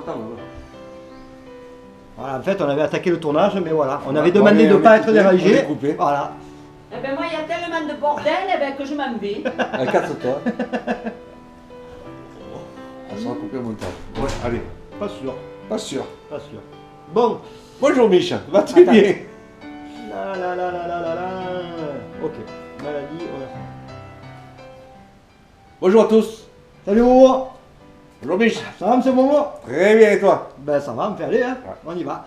t'attends. Voilà, en fait, on avait attaqué le tournage, mais voilà, on avait demandé de ne pas être dérangé. Voilà. Eh ben moi, il y a tellement de bordel eh ben, que je m'en vais. Casse-toi. On sera coupé au montage. Ouais, allez. Pas sûr, Pas sûr. pas sûr. Bon. Bonjour Michel, vas-tu bien? Ok, maladie, on a... Bonjour à tous. Salut Momo. Bonjour Michel. Ça va monsieur Momo? Très bien et toi? Ben ça va, on me fait aller, hein. Ouais. On y va.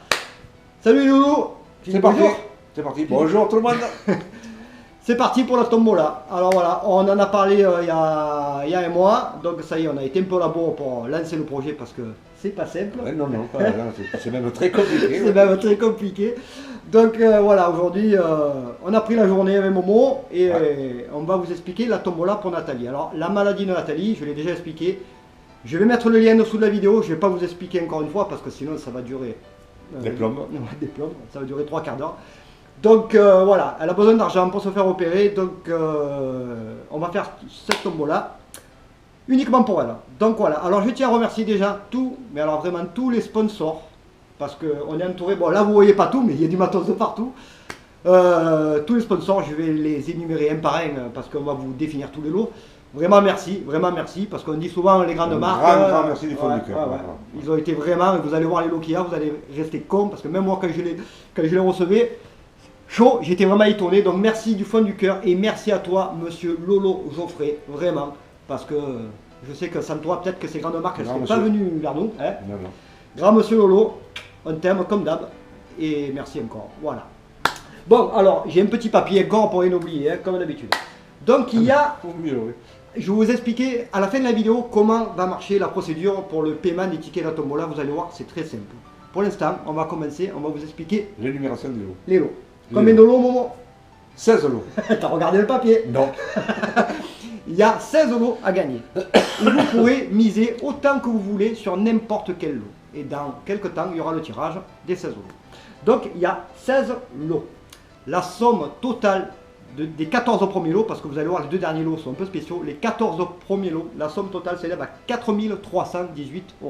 Salut Loulou. C'est parti. Bonjour. C'est parti. Bonjour tout le monde. C'est parti pour la tombola. Alors voilà, on en a parlé il y a un mois, donc ça y est, on a été un peu au labo pour lancer le projet parce que c'est pas simple. Ouais, non, c'est même très compliqué. C'est même très compliqué. Donc voilà, aujourd'hui, on a pris la journée avec Momo et on va vous expliquer la tombola pour Nathalie. Alors, la maladie de Nathalie, je l'ai déjà expliqué. Je vais mettre le lien dessous de la vidéo, je ne vais pas vous expliquer encore une fois parce que sinon ça va durer... Des plombes. Des plombes, ça va durer 3 quarts d'heure. Donc voilà, elle a besoin d'argent pour se faire opérer, donc on va faire cette tombola uniquement pour elle. Donc voilà, alors je tiens à remercier déjà mais alors vraiment tous les sponsors, parce qu'on est entouré, bon là vous voyez pas tout, mais il y a du matos de partout. Tous les sponsors, je vais les énumérer un par un, parce qu'on va vous définir tous les lots. Vraiment merci, parce qu'on dit souvent les grandes marques. Grand merci du fond du cœur. Ouais. Ils ont été vraiment, vous allez voir les lots qu'il y a, vous allez rester con, parce que même moi quand je les recevais, chaud, j'étais vraiment étonné, donc merci du fond du cœur et merci à toi, monsieur Lolo Geoffrey, vraiment, parce que je sais que sans toi, peut-être que ces grandes marques, elles ne seraient pas venues vers nous. Hein. Non. Grand monsieur Lolo, on t'aime comme d'hab, et merci encore, voilà. Bon, alors, j'ai un petit papier, encore pour rien oublier, hein, comme d'habitude. Donc, il y a, je vais vous expliquer à la fin de la vidéo comment va marcher la procédure pour le paiement des tickets de la tombola, vous allez voir, c'est très simple. Pour l'instant, on va commencer, on va vous expliquer l'énumération des lots. Les lots. Combien de lots, Momo? 16 lots. T'as regardé le papier? Non. Il y a 16 lots à gagner. Et vous pourrez miser autant que vous voulez sur n'importe quel lot. Et dans quelques temps, il y aura le tirage des 16 lots. Donc, il y a 16 lots. La somme totale des 14 premiers lots, parce que vous allez voir, les 2 derniers lots sont un peu spéciaux. Les 14 premiers lots, la somme totale s'élève à 4 318 €.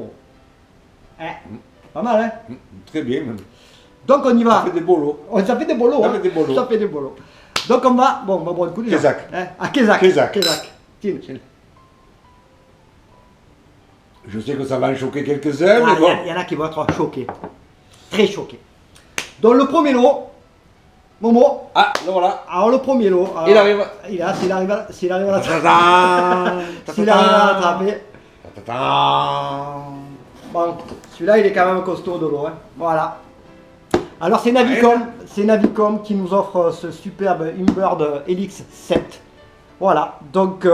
Pas mal, hein? Très bien, même. Donc on y va. Ça fait des beaux lots. Ça fait des beaux lots. Ça fait des beaux lots. Ça fait des beaux lots. Donc on va boire un coup déjà. Kézak. Hein? À Kézak. Tiens. Je sais que ça va en choquer quelques-uns, mais bon. Il y en a qui vont être choqués. Très choqués. Donc le premier lot, Momo. Ah, là voilà. Alors le premier lot. Alors, Il arrive. S'il arrive à l'attraper. S'il arrive à l'attraper. Bon, celui-là il est quand même costaud de l'eau. Hein. Voilà. Alors c'est Navicom qui nous offre ce superbe Imbird Helix 7. Voilà, donc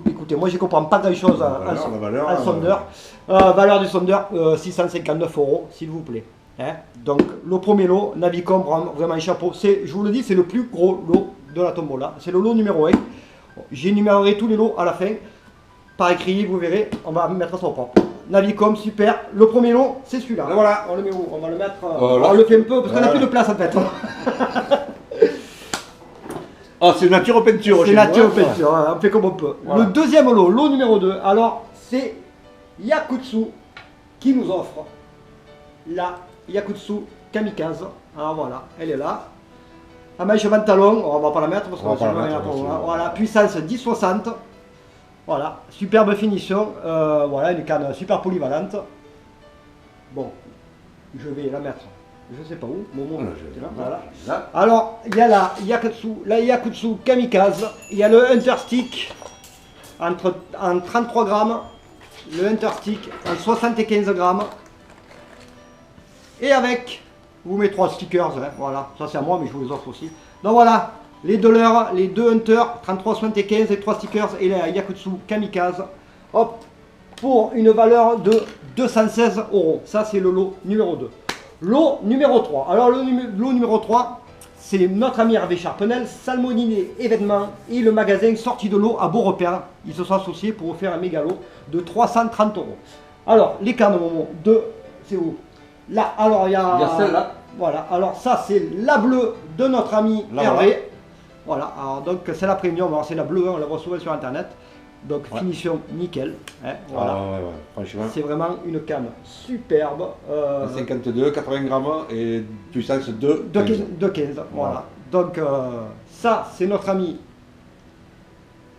écoutez, moi je comprends pas grand chose en sondeur. Valeur du sondeur 659 € s'il vous plaît. Hein. Donc le premier lot, Navicom prend vraiment un chapeau. Je vous le dis, c'est le plus gros lot de la tombola. C'est le lot numéro 1. J'énumérerai tous les lots à la fin. Par écrit, vous verrez, on va mettre ça au propre. Navicom, super. Le premier lot, c'est celui-là. Voilà. On le met où? On va le mettre. On le fait un peu parce qu'on n'a plus de place en fait. Oh, c'est nature peinture. C'est nature peinture, on fait comme on peut. Voilà. Le deuxième lot, lot numéro 2, alors c'est Yakutsu qui nous offre la Yakutsu Kamikaze. Alors voilà, elle est là. À manche pantalon, on va pas la mettre parce qu'on va rien pour là. Voilà, puissance 1060. Voilà, superbe finition. Voilà, une canne super polyvalente. Bon, je vais la mettre. Je sais pas où, voilà. Alors, il y a la Yakutsu Kamikaze, il y a le Hunter Stick en 33 grammes, le Hunter Stick en 75 grammes, et avec, vous mettez 3 stickers, hein, voilà, ça c'est à moi mais je vous les offre aussi. Donc voilà, les deux leurs, les deux Hunter, 33,75 et 3 stickers, et la Yakutsu Kamikaze, hop, pour une valeur de 216 €, ça c'est le lot numéro 2. Lot numéro 3. Alors le lot numéro 3, c'est notre ami Hervé Charpenel, Salmoninet événements et le magasin Sortie de l'eau à Beaurepaire. Ils se sont associés pour vous faire un méga lot de 330 €. Alors les cannes de... C'est où? Là, alors il y a celle-là. Voilà, alors ça c'est la bleue de notre ami Hervé. Voilà, alors donc c'est la premium, alors c'est la bleue, on la voit souvent sur internet. Donc Ouais. finition nickel. Hein, voilà. Ah, ouais, franchement. C'est vraiment une canne superbe. 52, 80 grammes et puissance 2. De 15, voilà. Donc ça, c'est notre ami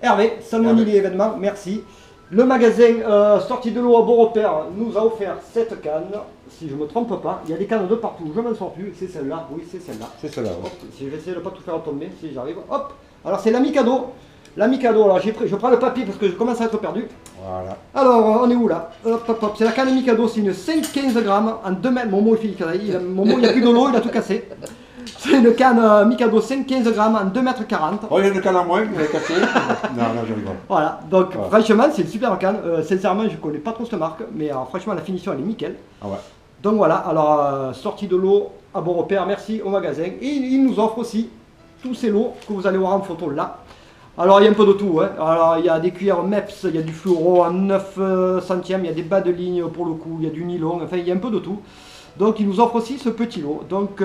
Hervé, Salmonidé événement, merci. Le magasin Sortie de l'eau à Beaurepaire nous a offert cette canne, si je ne me trompe pas. Il y a des cannes de partout, je ne m'en sors plus. C'est celle-là, oui, c'est celle-là. C'est cela. Hop, si je vais essayer de ne pas tout faire tomber, si j'arrive. Hop, alors c'est l'ami cadeau. L'ami cadeau, alors je prends le papier parce que je commence à être perdu. Voilà. Alors, on est où là? Hop, hop, hop. C'est la canne Mikado, c'est une 5-15 grammes en 2 mètres. Momo, il n'y a plus de l'eau, il a tout cassé. C'est une canne Mikado 5-15 grammes en 2 mètres 40. Oh, il y a le canne à moins, il est cassé. Non, je rigole. Voilà, donc Ouais. franchement, c'est une super canne. Sincèrement, je connais pas trop cette marque, mais franchement, la finition, elle est nickel. Ah ouais. Donc voilà, alors sortie de l'eau à Beaurepaire, merci au magasin. Et il nous offre aussi tous ces lots que vous allez voir en photo là. Alors il y a un peu de tout, hein. Alors il y a des cuillères MEPS, il y a du fluoro en 9 centièmes, il y a des bas de ligne pour le coup, il y a du nylon, enfin il y a un peu de tout. Donc il nous offre aussi ce petit lot. Donc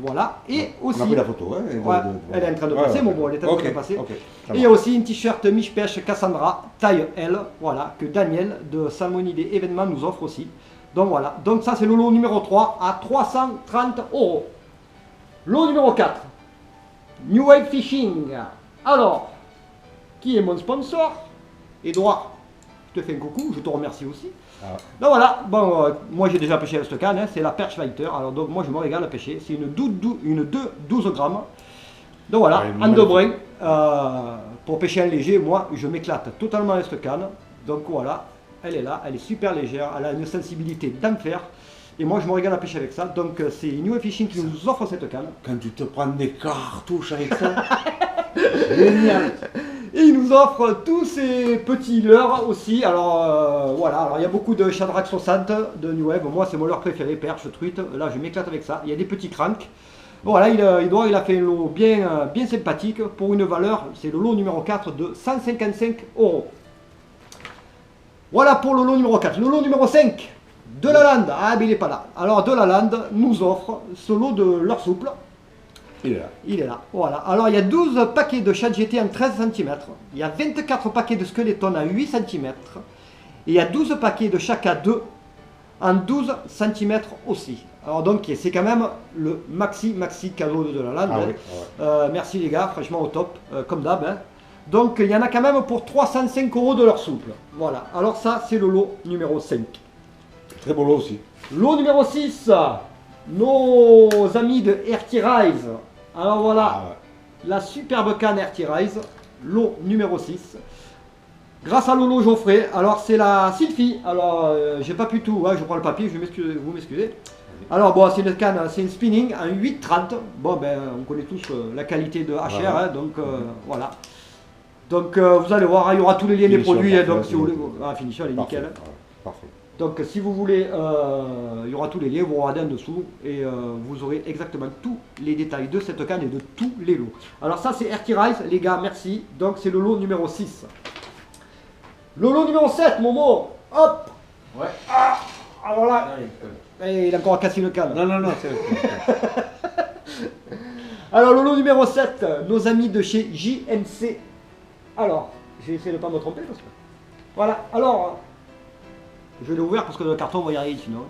voilà. Et aussi. On a pris la photo, hein. Ouais, elle est en train de passer, mon bon, elle est en train de passer. Ok. Et il y a aussi une t-shirt Miche-Pêche Cassandra, taille L, voilà, que Daniel de Salmonidé événement nous offre aussi. Donc voilà, donc ça c'est le lot numéro 3 à 330 €. Lot numéro 4, New Wave Fishing. Alors, qui est mon sponsor? Edouard, je te fais un coucou, je te remercie aussi. Ah. Donc voilà, bon, moi j'ai déjà pêché à cette canne, hein, c'est la perche fighter, alors donc moi je me régale à pêcher, c'est une 12 grammes. Donc voilà, Ouais, en deux magnifique. brins, pour pêcher un léger, moi je m'éclate totalement avec cette canne. Donc voilà, elle est là, elle est super légère, elle a une sensibilité d'enfer. Et moi je me régale à pêcher avec ça, donc c'est New Wave Fishing qui nous offre cette canne. Quand tu te prends des cartouches avec ça. Génial. Et il nous offre tous ces petits leurres aussi. Alors voilà, alors il y a beaucoup de Shadrach 60 de New Wave. Moi c'est mon leurre préféré, perche, truite. Là je m'éclate avec ça. Il y a des petits cranks. Voilà, il a fait un lot bien sympathique pour une valeur, c'est le lot numéro 4 de 155 €. Voilà pour le lot numéro 4. Le lot numéro 5 de la Lande. Ah mais il n'est pas là. Alors de la Lande nous offre ce lot de leurre souple. Il est là. Il est là, voilà. Alors il y a 12 paquets de chat GT en 13 cm, il y a 24 paquets de Skeleton en 8 cm, et il y a 12 paquets de Chaka 2 en 12 cm aussi. Alors donc c'est quand même le maxi cadeau de la Lande. Ah hein. oui, ouais. Merci les gars, franchement au top, comme d'hab. Hein. Donc il y en a quand même pour 305 € de leur souple. Voilà, alors ça c'est le lot numéro 5. Très beau lot aussi. Lot numéro 6, nos amis de RT Rise. Alors voilà. Ah ouais. La superbe canne RT Rise, lot numéro 6. Grâce à Lolo Geoffrey, alors c'est la Sylphie. Alors j'ai pas pu tout, hein, je prends le papier, vous m'excusez. Alors bon, c'est une canne, c'est une spinning en 8,30. Bon ben on connaît tous la qualité de HR, Voilà. hein, donc voilà. Donc vous allez voir, il y aura tous les liens des Finition produits, hein, parfaite, donc si vous voulez, finition. la finition elle est Parfait. nickel. Ouais, parfait. Donc si vous voulez, il y aura tous les liens, vous regardez en dessous et vous aurez exactement tous les détails de cette canne et de tous les lots. Alors ça c'est RT Rise, les gars, merci. Donc c'est le lot numéro 6. Le lot numéro 7, Momo, hop. Ouais. Alors là, il a encore cassé le canne. Non, c'est. Alors le lot numéro 7, nos amis de chez JMC. Alors, j'ai essayé de ne pas me tromper parce que... Voilà, alors... Je l'ai ouvert parce que dans le carton on va y arriver sinon.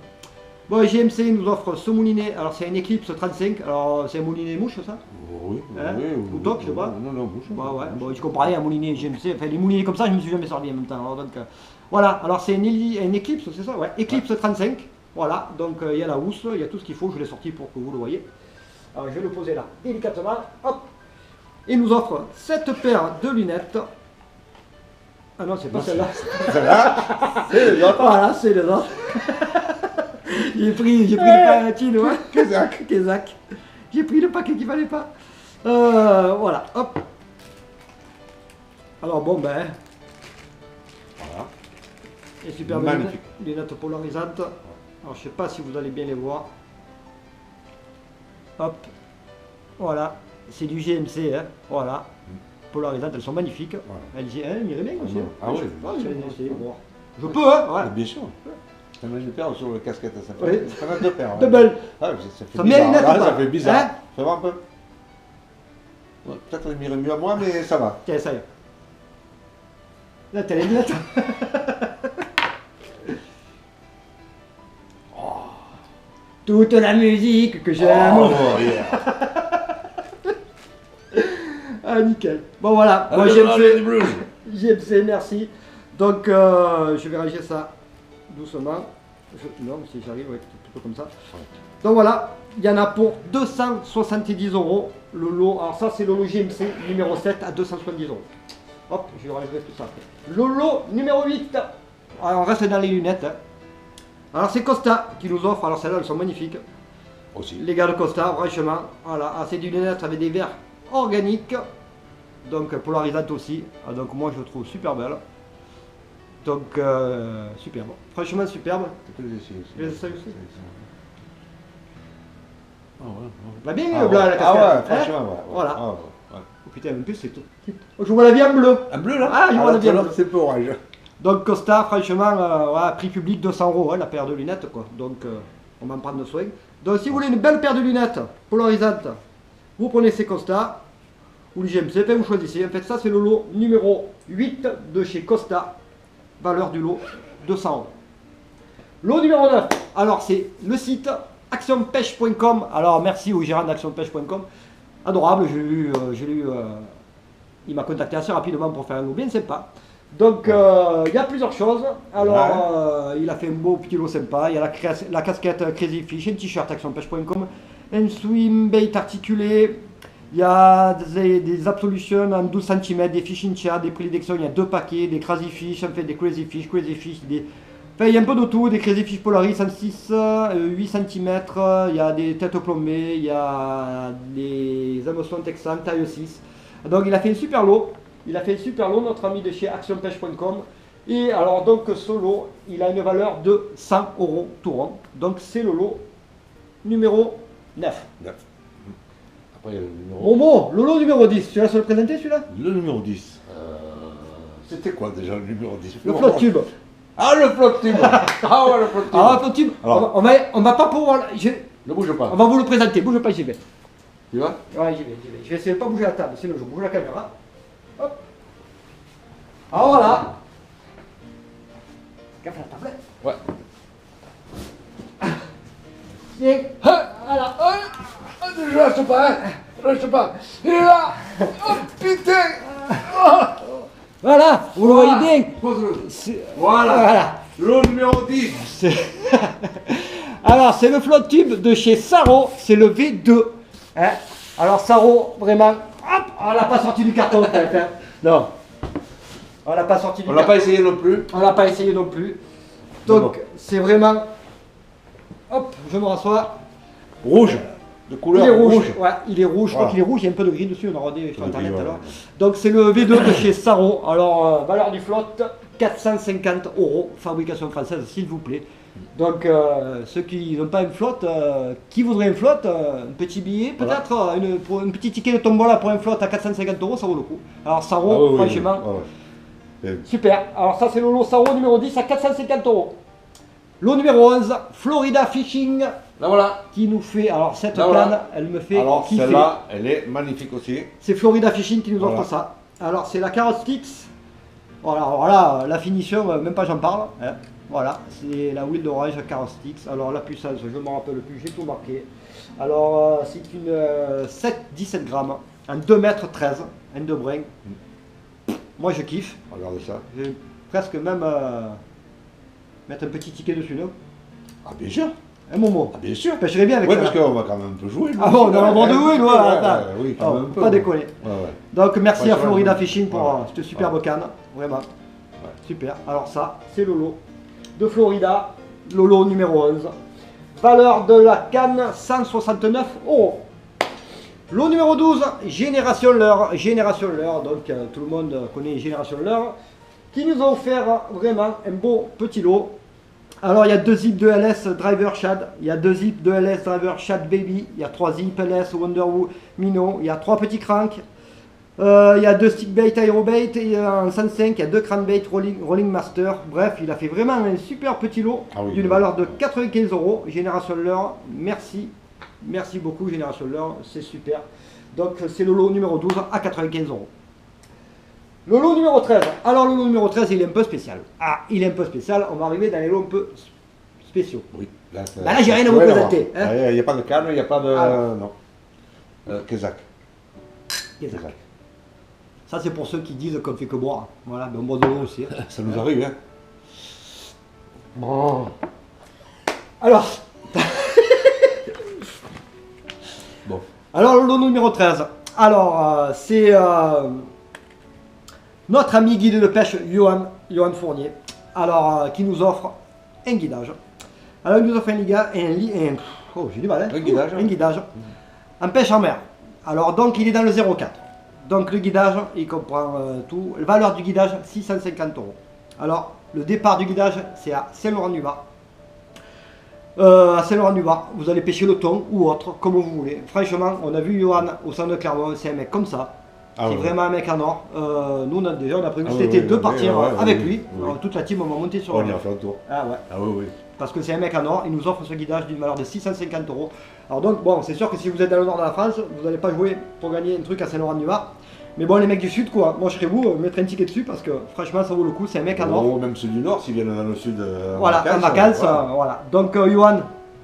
Bon, JMC nous offre ce moulinet, alors c'est un Eclipse 35, alors c'est un moulinet mouche ça? Oui, Hein oui. Ou toc, je sais pas. Non, bouche. Bah ouais, bon, je comparais à un moulinet GMC, enfin les moulinets comme ça je me suis jamais servi en même temps. Alors, donc, voilà, alors c'est un Eclipse, c'est ça? Ouais, Eclipse 35, voilà, donc il y a la housse, il y a tout ce qu'il faut, je l'ai sorti pour que vous le voyez. Alors je vais le poser là, délicatement, hop. Il nous offre cette paire de lunettes. Ah non, c'est pas celle-là. Celle-là, c'est les autres. Voilà, c'est les autres. j'ai pris le paquet, ouais. Kézak. J'ai pris le paquet qu'il fallait pas. Voilà, hop. Alors bon ben, Voilà. et superbe Magnifique. lunettes polarisantes. Alors je sais pas si vous allez bien les voir. Hop. Voilà, c'est du GMC, hein. Voilà. Polarisantes, elles sont magnifiques. Voilà. Elles irait bien aussi. Ah oui. Je bon. Je peux, hein. Ah, Voilà. bien sûr. Ça met une paire sur le casquette, ça Oui. fait. Ça fait deux paires. hein. Double. Ah, ça fait Ça met les bizarre. lunettes Ah, ou ça pas fait bizarre. Hein Fais voir un peu. Ouais, peut-être il m'irait mieux à moi, mais ça va. Tiens, ça y est. Là, t'as les lunettes. Toute la musique que j'aime. Oh, yeah. Ah, nickel. Bon, voilà. Moi, JMC, merci. Donc, je vais ranger ça doucement. Non, si j'arrive, ouais, plutôt comme ça. Donc voilà, il y en a pour 270 euros. Le lot, alors ça c'est le lot GMC numéro 7 à 270 euros. Hop, je vais ranger tout ça après. Le lot numéro 8. Alors on reste dans les lunettes. Hein. Alors c'est Costa qui nous offre, alors celles-là elles sont magnifiques. Aussi. Les gars de Costa, franchement, voilà, ah, c'est des lunettes avec des verres organiques. Donc polarisantes aussi. Ah, donc moi je le trouve super belle. Donc superbe. Franchement superbe. Tu peux les essayer aussi. Je les essaye aussi. Ah ouais, ouais. Va bien Ah le blanc ouais. la casquette. Ah ouais, hein. franchement, ouais. Voilà. Ah ouais, ouais. Oh putain, en plus c'est tout. Oh, je vois la vie en bleu. Un bleu là? Ah, je vois la bien. C'est peu orange. Donc Costa, franchement, ouais, prix public 200 euros, hein, la paire de lunettes quoi. Donc on va en prendre soin. Donc si vous voulez une belle paire de lunettes polarisantes, vous prenez ces Costa ou le GMC, vous choisissez. En fait ça c'est le lot numéro 8 de chez Costa. Valeur du lot 200 euros. Lot numéro 9, alors c'est le site actionpêche.com. Alors merci au gérant d'actionpêche.com. Adorable, il m'a contacté assez rapidement pour faire un lot bien sympa. Donc il y a plusieurs choses. Alors il a fait un beau petit lot sympa. Il y a la casquette Crazy Fish, un t-shirt actionpêche.com, un swim bait articulé. Il y a des absolutions en 12 cm, des fishing chats, des prédilections, il y a 2 paquets, des crazy fish, en fait des crazy fish, enfin il y a un peu de tout, des crazy fish Polaris en 6, 8 cm, il y a des têtes plombées, il y a des hameçons texans taille 6. Donc il a fait un super lot, notre ami de chez actionpêche.com. Et alors donc ce lot, il a une valeur de 100 euros tout rond. Donc c'est le lot numéro 9. Après, il y a le numéro... Momo, le lot numéro 10, tu vas se le présenter celui-là? Le numéro 10. C'était quoi déjà le numéro 10? Le flotte tube. Ah, le flotte tube. Ah ouais, le flotte tube. Ah, le flotte tube. Alors. On va pas pouvoir. Ne bouge pas. On va vous le présenter, bouge pas, j'y vais. Tu vois? Ouais, j'y vais. Je vais essayer de pas bouger la table, sinon je bouge la caméra. Hop. Alors voilà. Gaffe à la table. Ouais. Tiens. Voilà. Je reste pas, hein. Je reste pas. Il est là. Oh putain. Voilà, vous le voyez bien. Voilà. Le numéro 10. Alors, c'est le flotte tube de chez Saro, c'est le V2. Hein. Alors, Saro, vraiment, hop, on l'a pas sorti du carton, peut-être. Hein. Non. On l'a pas sorti du On carton. l'a pas essayé non plus. On l'a pas essayé non plus. Donc, c'est vraiment. Hop, je me rassois. Rouge. De couleur Il est rouge. rouge. Ouais, il est rouge. Je crois Voilà. qu'il est rouge. Il y a un peu de gris dessus. On a regardé sur Le internet gris, alors. ouais. Donc, c'est le V2 de chez Saro. Alors, valeur du flotte 450 euros. Fabrication française, s'il vous plaît. Donc, ceux qui n'ont pas une flotte, qui voudraient une flotte, un petit billet, Voilà. peut-être, pour un petit ticket de tombola pour une flotte à 450 euros, ça vaut le coup. Alors, Saro, Ah oui, oui, franchement, oui. Ouais, ouais. super. Alors, ça, c'est le lot Saro numéro 10 à 450 euros. Lot numéro 11, Florida Fishing, Là voilà. qui nous fait. Alors, cette Là, canne, voilà. elle me fait Alors kiffer. celle-là, elle est magnifique aussi. C'est Florida Fishing qui nous offre Voilà. ça. Alors, c'est la Carrot Sticks. Voilà, la finition, même pas j'en parle. Hein. Voilà, c'est la huile d'orange Carrot Sticks. Alors, la puissance, je ne me rappelle plus, j'ai tout marqué. Alors, c'est une 7-17 grammes, en 2,13 m, un de brin. Moi, je kiffe. Regardez ça. Je vais presque même mettre un petit ticket dessus, non? Ah bien sûr. Un Momo. Ah bien sûr. Pêcherai bien avec Oui, ça. parce qu'on va quand même un peu jouer. nous. Ah bon, on a le droit de jouer, nous, Ouais, attends. ouais, oui, quand Oh, même un peu. pas déconner. Ouais, ouais. Donc merci Ouais, à c'est Florida vrai. Fishing pour Ouais. cette superbe canne, vraiment. Ouais. Super. Alors ça, c'est le lot de Florida, le lot numéro 11. Valeur de la canne 169 euros. Lot numéro 12, Génération Leurre. Génération Leurre, donc tout le monde connaît Génération Leurre, qui nous a offert vraiment un beau petit lot. Alors il y a 2 zips de LS Driver Shad, il y a 2 zips de LS Driver Shad Baby, il y a 3 zips LS Wonderwoo Minnow, il y a 3 petits cranks, il y a 2 stick bait aérobait en 105, il y a 2 crankbait rolling master. Bref, il a fait vraiment un super petit lot d'une valeur de 95 euros. Génération Leurre, merci beaucoup Génération Leurre, c'est super. Donc c'est le lot numéro 12 à 95 euros. Le lot numéro 13. Alors le lot numéro 13, il est un peu spécial. Ah, il est un peu spécial. On va arriver dans les lots un peu spéciaux. Oui. Là, Bah là, j'ai rien à vous présenter. Hein. Il n'y a pas de canne, il n'y a pas de... Alors. Non. Kézak. Exact. Ça, c'est pour ceux qui disent qu'on fait que boire. Voilà, mais on boit de l'eau aussi. Hein. Ça nous arrive, hein. Bon. Alors, Bon. alors le lot numéro 13. Alors, c'est notre ami guide de pêche, Johan Fournier. Alors, qui nous offre un guidage. Alors, il nous offre oh, j'ai du mal, hein. Un guidage. Un guidage. En pêche en mer. Alors, donc, il est dans le 04. Donc, le guidage, il comprend tout. La valeur du guidage, 650 €. Alors, le départ du guidage, c'est à Saint-Laurent-du-Var. À Saint-Laurent-du-Var, vous allez pêcher le thon ou autre, comme vous voulez. Franchement, on a vu Johan au centre de Clermont, c'est un mec comme ça. Ah c'est ouais. vraiment un mec en or. Nous, on a prévu Ah cet été ouais, de ouais, partir ouais, avec oui, lui. oui. Alors, toute la team, on va monter sur On ira faire un tour. Ah ouais. Ah oui, oui. Parce que c'est un mec en or, il nous offre ce guidage d'une valeur de 650 €. Alors donc, bon, c'est sûr que si vous êtes dans le nord de la France, vous n'allez pas jouer pour gagner un truc à Saint-Laurent-du-Var. Mais bon, les mecs du sud, quoi, moi je serais vous, mettre un ticket dessus parce que franchement, ça vaut le coup, c'est un mec en or. Oh, même ceux du nord, s'ils viennent dans le sud. Voilà, en vacances, voilà. Donc, Johan,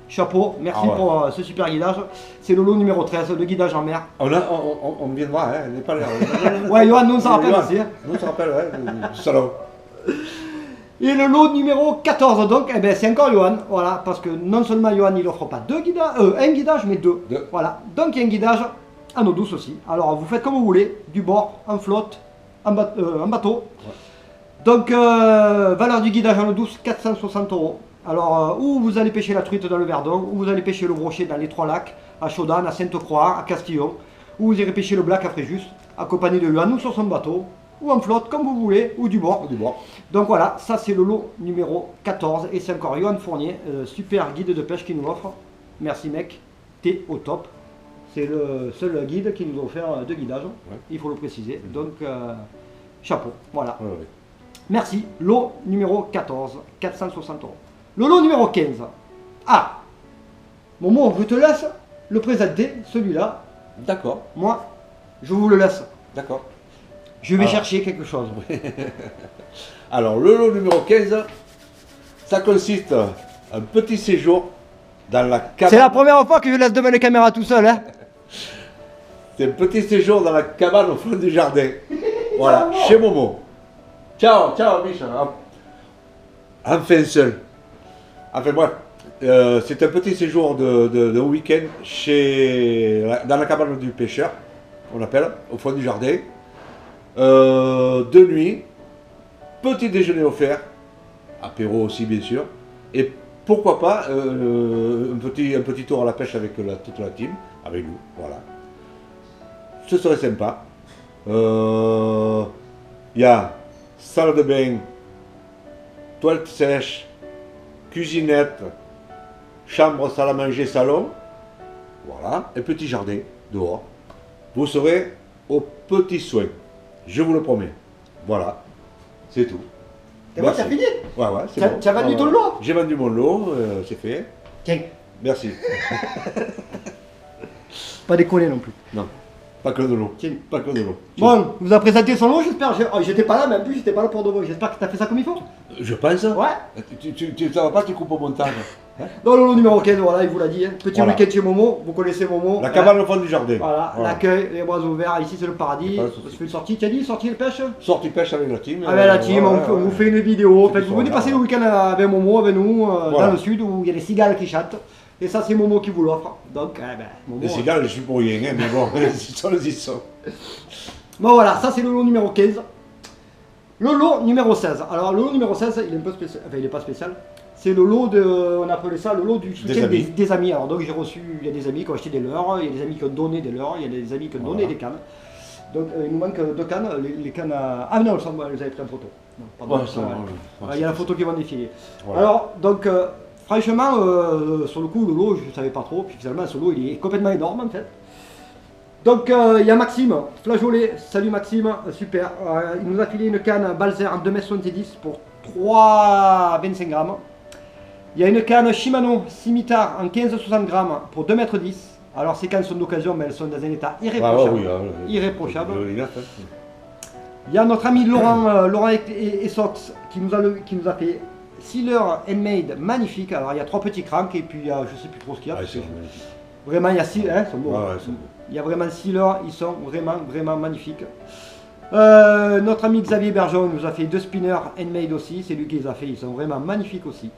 chapeau, merci Ah ouais. pour ce super guidage. C'est le lot numéro 13, le guidage en mer. On vient de voir, hein, on n'est pas là. Ouais, Johan, nous on s'en rappelle Johan, aussi. Hein. Nous, on se rappelle, ouais. Salaud. Et le lot numéro 14, donc, eh ben, c'est encore Johan, voilà, parce que non seulement Johan, il offre pas un guidage, mais deux. Deux. Voilà, donc il y a un guidage en eau douce aussi. Alors, vous faites comme vous voulez, du bord, en flotte, en bateau. Ouais. Donc, valeur du guidage en eau douce, 460 €. Alors, où vous allez pêcher la truite dans le Verdon, où vous allez pêcher le brochet dans les Trois Lacs, à Chaudane, à Sainte-Croix, à Castillon, où vous irez pêcher le black à Fréjus, accompagné de Johan ou sur son bateau, ou en flotte, comme vous voulez, ou du bord. Du bord. Donc voilà, ça c'est le lot numéro 14 et c'est encore Johan Fournier, super guide de pêche qui nous offre. Merci mec, t'es au top. C'est le seul guide qui nous a offert deux guidages, il faut le préciser. Donc chapeau, voilà. Ouais, ouais. Merci, lot numéro 14, 460 €. Le lot numéro 15. Ah, Momo, je te laisse le présenter, celui-là. D'accord, Moi, je vous le laisse. d'accord. Je vais Ah. chercher quelque chose. Alors, le lot numéro 15, ça consiste un petit séjour dans la cabane. C'est la première fois que je laisse devant les caméras tout seul. Hein. C'est un petit séjour dans la cabane au fond du jardin. Voilà, chez Momo. Ciao, ciao, Michel. Enfin seul. Enfin bref, c'est un petit séjour de week-end dans la cabane du pêcheur, on appelle, au fond du jardin. De nuit, petit déjeuner offert, apéro aussi bien sûr, et pourquoi pas un petit tour à la pêche avec toute la team, avec nous, voilà. Ce serait sympa. Il y a salle de bain, toilette sèche, cuisinette, chambre, salle à manger, salon, voilà, et petit jardin dehors. Vous serez aux petits soins, je vous le promets. Voilà, c'est tout. Et moi, Merci. t'as fini? Ouais, ouais, c'est Tu as- bon. tu as vendu Ouais, ton ouais. lot? J'ai vendu mon lot, c'est fait. Tiens, Merci. pas déconner non plus. Non, pas que de l'eau. Tiens. Pas que de l'eau. Bon, vous a présenté son lot, j'espère. J'étais pas là, mais en plus, j'étais pas là pour de vrai. J'espère que t'as fait ça comme il faut. Je pense. Ouais. Tu ça va pas, tu coupes au montage. Dans le lot numéro 15, voilà, il vous l'a dit. Hein. Petit Voilà. week-end chez Momo, vous connaissez Momo. La cabane au fond du jardin. Voilà, l'accueil, les bras ouverts. Ici, c'est le paradis. Pas de On souci. se fait une sortie. Tu as dit sortie de pêche? Sortie pêche avec la team. Avec la team, ouais, on vous ouais. fait une vidéo. Ceux qui Vous sont venez là, passer le ouais. week-end avec Momo, avec nous, Voilà. dans le sud, où il y a des cigales qui chantent. Et ça, c'est Momo qui vous l'offre. Donc, Momo. Les cigales, je suis pour rien, hein, mais bon, ils sont les ils sont. Bon voilà, ça c'est le lot numéro 15. Le lot numéro 16. Alors le lot numéro 16, il est un peu spécial. Enfin, il n'est pas spécial. C'est le lot de. On appelait ça le lot du soutien amis. des amis. Alors donc j'ai reçu. Il y a des amis qui ont acheté des leurres, il y a des amis qui ont donné des leurres, il y a des amis qui ont donné Voilà. des cannes. Donc il nous manque deux cannes. Les cannes à... Ah non, elles avaient pris en photo. Non, pardon, Ouais, ça, ouais. ouais. Il y a la photo qui va défiler. Voilà. Alors donc franchement, sur le coup, le lot, je ne savais pas trop. Puis finalement, ce lot, il est complètement énorme en fait. Donc il y a Maxime, flageolet, salut Maxime, super. Il nous a filé une canne Balzer en 2,70 m pour 3,25 grammes. Il y a une canne Shimano Scimitar en 15,60 grammes pour 2,10 m. Alors ces cannes sont d'occasion, mais elles sont dans un état Ah, ouais, irréprochable. oui, Irréprochable. Il a fait. Il y a notre ami Laurent Essox qui nous a fait sealer handmade magnifique. Alors il y a 3 petits cranks et puis je sais plus trop ce qu'il y a. Ah, parce c'est que magnifique. vraiment il y a 6, hein, ils sont beaux. Ouais, ils sont beaux. Il y a vraiment sealer, ils sont vraiment magnifiques. Notre ami Xavier Bergeon nous a fait 2 spinners handmade aussi, c'est lui qui les a fait, ils sont vraiment magnifiques aussi.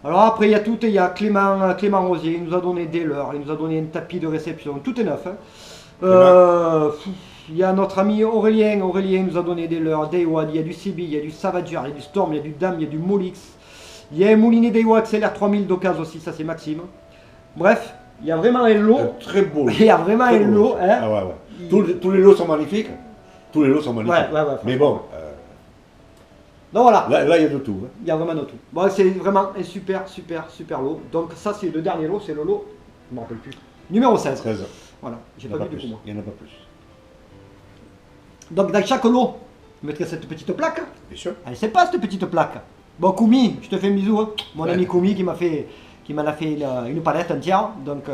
Alors après il y a tout, il y a Clément Rosier, il nous a donné des leurres, il nous a donné un tapis de réception, tout est neuf. Hein. Il y a notre ami Aurélien nous a donné des leurres, des Watt, il y a du CB, il y a du Savager, il y a du Storm, il y a du Dam, il y a du Molix. Il y a un moulinet Daiwa XLR 3000 d'occasion aussi, ça c'est Maxime. Bref, il y a vraiment un lot. Très beau. Il y a vraiment un lot. Hein. Ah ouais. Tous les lots sont magnifiques. Tous les lots sont magnifiques. Ouais. Mais bon, Donc voilà, là il y a de tout. Hein. il y a vraiment de tout. Bon, c'est vraiment un super lot. Donc ça c'est le dernier lot, c'est le lot, je ne me rappelle plus. Numéro 16. 13. Voilà, j'ai Il n'y en pas a pas vu du plus. coup moi. Il n'y en a pas plus. Donc dans chaque lot, je mettrai cette petite plaque. Bien sûr. Elle sait pas cette petite plaque. Bon Koumi, je te fais un bisou. Hein. Mon ami Koumi qui m'en a fait une palette entière. Donc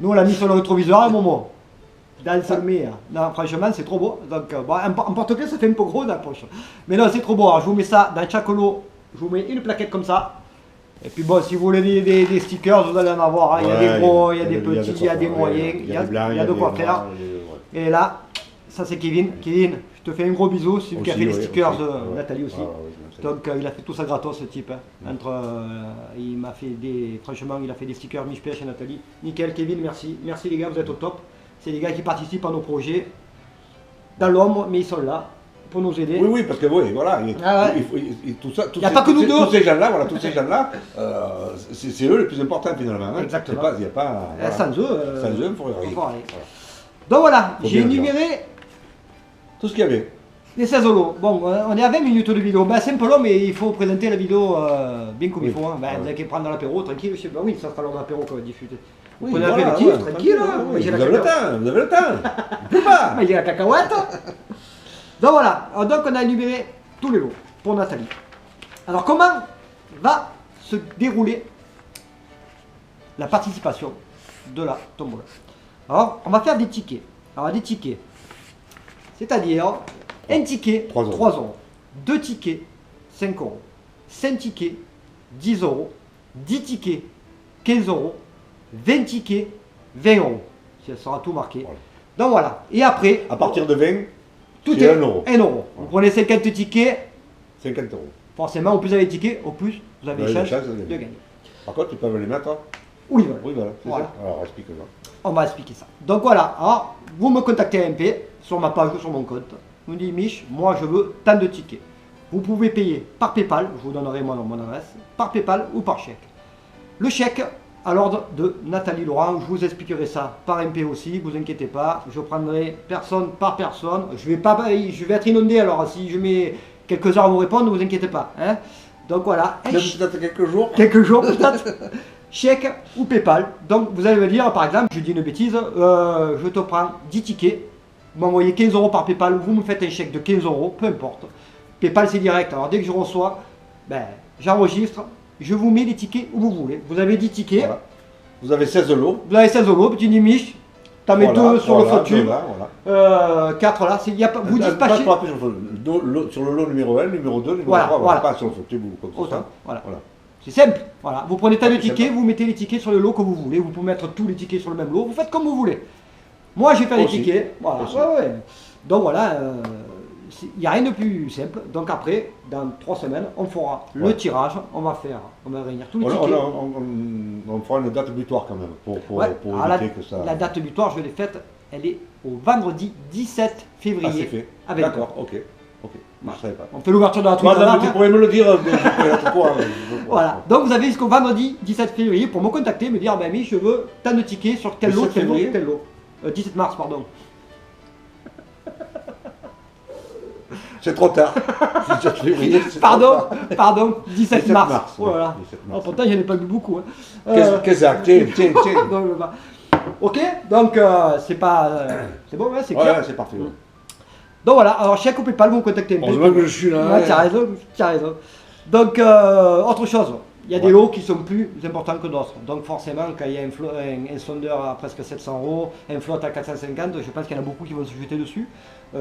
nous on l'a mis sur le rétroviseur à Momo. Dans le sommet. Non franchement c'est trop beau. Donc bon, en porte-clés ça fait un peu gros dans la poche. Mais non c'est trop beau. Alors, je vous mets ça dans chaque lot. Je vous mets une plaquette comme ça. Et puis bon si vous voulez des stickers vous allez en avoir. Hein. Il y a des gros, il y a des petits, il y a des moyens. Il y a de quoi faire. Et là, ça c'est Kevin. Kevin, je te fais un gros bisou. C'est lui qui a fait les stickers de Nathalie aussi. Donc il a fait tout ça gratos ce type. Hein. Il m'a fait franchement il a fait des stickers Miche-Pêche à Nathalie. Nickel Kevin, merci. Merci les gars, vous êtes au top. C'est les gars qui participent à nos projets. Dans l'ombre, mais ils sont là pour nous aider. Oui, parce que oui, voilà. Tout ça, Il n'y a pas que nous deux. Tous ces gens-là, voilà, c'est eux les plus importants finalement. Hein. Exactement. Il n'y a pas. Voilà. Sans eux, Sans eux, il ne faudrait rien. Voilà. Donc voilà, Faut j'ai bien le énuméré Tout ce qu'il y avait. les 16 lots. Bon, on est à 20 minutes de vidéo. Ben, c'est un peu long, mais il faut présenter la vidéo bien comme il faut. Hein. Ben, vous avez qu'à prendre l'apéro, tranquille. Je sais pas, oui, ça sera l'heure de l'apéro qu'on va diffuser. Vous prenez l'apéritif, tranquille. Hein. Vous avez le temps. Je peux pas. Mais il y a la cacahuète. Donc voilà, alors, donc on a énuméré tous les lots pour Nathalie. Alors comment va se dérouler la participation de la tombola? Alors on va faire des tickets. Alors des tickets, c'est-à-dire un ticket 3 €, 2 tickets 5 €, 5 tickets 10 €, 10 tickets 15 €, 20 tickets 20 €. Ça sera tout marqué. Voilà. Donc voilà, et après, À partir de 20, tout c'est est 1 €. 1 €. Vous prenez 50 tickets, 50 €. forcément, au plus vous avez de tickets, au plus vous avez Vous de avez chance des chances de de gagner. gagner. Par contre, ils peuvent les mettre. Oui, voilà. Oui, voilà. C'est Voilà. ça. Alors, explique-moi. On va expliquer ça. Donc voilà, alors, vous me contactez à MP sur ma page ou sur mon compte. Vous me dites, Mich, moi je veux tant de tickets. Vous pouvez payer par PayPal, je vous donnerai mon adresse, par PayPal ou par chèque. Le chèque à l'ordre de Nathalie Laurent, je vous expliquerai ça par MP aussi, vous inquiétez pas, je prendrai personne par personne. Je vais être inondé alors si je mets quelques heures à vous répondre, ne vous inquiétez pas. Hein. Donc voilà, Peut-être quelques jours. quelques jours peut-être, chèque ou PayPal. Donc vous allez me dire, par exemple, je dis une bêtise, je te prends 10 tickets, vous m'envoyez 15 € par PayPal, vous me faites un chèque de 15 €, peu importe. PayPal c'est direct, alors dès que je reçois, j'enregistre, je vous mets les tickets où vous voulez. Vous avez 10 tickets, Voilà. Vous avez 16 lots. vous avez 16 €, petit Mich, t'en mets 2 sur le faux tube, 4 là, vous dispatchez. Sur le lot numéro 1, numéro 2, numéro Voilà, 3, voilà. pas sur le fauteuil ou quoi que ce Autant, soit. voilà. Voilà. C'est simple, voilà. Vous prenez tas de Ouais, c'est tickets, ça. vous mettez les tickets sur le lot que vous voulez. Vous pouvez mettre tous les tickets sur le même lot, vous faites comme vous voulez. Moi, j'ai fait les Aussi. tickets, voilà. Aussi. Ouais. Donc voilà, il n'y a rien de plus simple. Donc après, dans 3 semaines, on fera le Ouais. tirage, on va réunir tous les On tickets. fera une date butoir quand même pour Ouais. Alors, éviter que ça. la date butoir, je l'ai faite, elle est au vendredi 17 février. Ah, c'est fait. à 20 D'accord, heures. ok. Je ne savais pas. On fait l'ouverture de la truc. Madame, tu pourrais me le dire. Quoi, Voilà, donc vous avez jusqu'au vendredi 17 février pour me contacter, me dire, ben oui, je veux tant de tickets sur tel lot, 17 tel lot, février tel lot. 17 mars, pardon. C'est trop tard. 17 février, c'est trop Pardon, tard. pardon, 17 mars. oui, Voilà. 17 Oh, mars. pourtant, j'en ai pas vu beaucoup. Hein. Qu'est-ce que c'est tiens. Donc, bah, ok, donc c'est pas. C'est bon, ouais, c'est clair. Ouais, c'est parfait. ouais. Donc voilà, alors chèque ou PayPal, vous me contactez. Heureusement que je suis là. Ouais, tu as raison. Donc, autre chose, Il y a des lots qui sont plus importants que d'autres. Donc forcément, quand il y a un sondeur à presque 700 €, un flotte à 450, je pense qu'il y en a beaucoup qui vont se jeter dessus.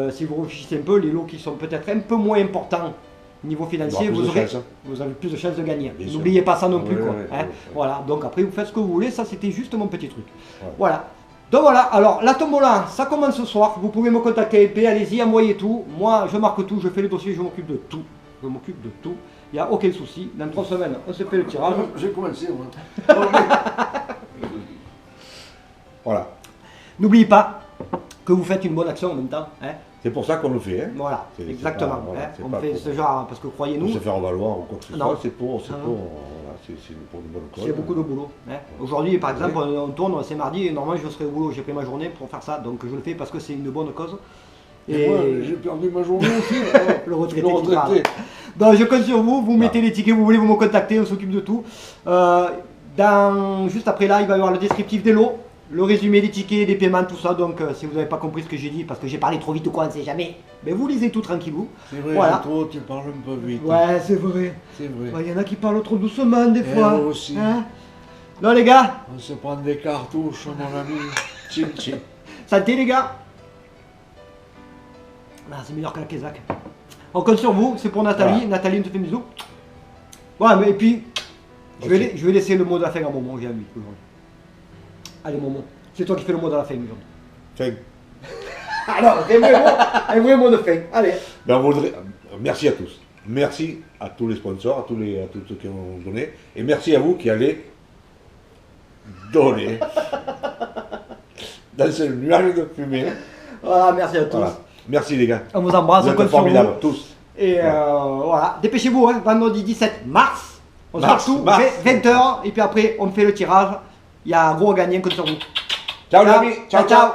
Si vous réfléchissez un peu, les lots qui sont peut-être un peu moins importants niveau financier, Il y aura plus de chance. vous avez plus de chances de gagner. Bien sûr. N'oubliez pas ça non Ah plus. oui, Quoi, oui, hein. oui, oui. Voilà, donc après vous faites ce que vous voulez, ça c'était juste mon petit truc. Ouais. Voilà. Donc voilà, alors la tombola, ça commence ce soir, vous pouvez me contacter EP, allez-y, envoyez tout. Moi je marque tout, je fais les dossiers, je m'occupe de tout. Je m'occupe de tout, il n'y a aucun souci. Dans 3 semaines, on se fait le tirage. J'ai commencé, moi. Voilà. N'oubliez pas que vous faites une bonne action en même temps. Hein. C'est pour ça qu'on le fait. Hein. Voilà, C'est exactement. pas- voilà, hein. c'est On pas fait pour- ce genre, parce que Pour croyez-nous, se faire valoir ou quoi que ce Non. soit, c'est pour, Ah. voilà, c'est pour une bonne cause. c'est beaucoup de boulot. Hein. Aujourd'hui, par exemple, Oui. on tourne, c'est mardi, et normalement je serai au boulot, j'ai pris ma journée pour faire ça, donc je le fais parce que c'est une bonne cause. Et moi, j'ai perdu ma journée aussi. Le retraité. Le qui parle. retraité. Donc je compte sur vous, vous Ah. mettez les tickets, vous voulez, vous me contactez, on s'occupe de tout. Juste après là, il va y avoir le descriptif des lots, le résumé des tickets, des paiements, tout ça. Donc si vous n'avez pas compris ce que j'ai dit, parce que j'ai parlé trop vite ou quoi, on ne sait jamais, mais vous lisez tout tranquillou. C'est vrai, Voilà. toi, tu parles un peu vite. Ouais, c'est vrai. C'est vrai. Il y en a qui parlent trop doucement des fois. moi aussi. Hein. Non les gars, On se prend des cartouches, mon ami. Tchim, tchim. santé les gars. Ah, c'est meilleur que la Kézak. On compte sur vous, c'est pour Nathalie. Voilà. Nathalie, on te fait des bisous. Ouais, mais et puis, je vais, Ok. je vais laisser le mot de la fin à Momo, j'ai envie aujourd'hui. Allez Momo, c'est toi qui fais le mot de la fin aujourd'hui. Fin. Alors, un vrai mot de fin. Allez. Ben, on voudrait... Merci à tous. Merci à tous les sponsors, à tous ceux qui ont donné. Et merci à vous qui allez donner dans ce nuage de fumée. Voilà, merci à tous. Voilà. Merci les gars. On vous embrasse, Vous on êtes compte sur vous. formidables, tous. Et voilà, dépêchez-vous, hein, vendredi 17 mars. On se Mars, fait tout, mars. 20h, et puis après, on fait le tirage. Il y a un gros gagnant, compte sur vous. Ciao les amis. ciao. Ciao.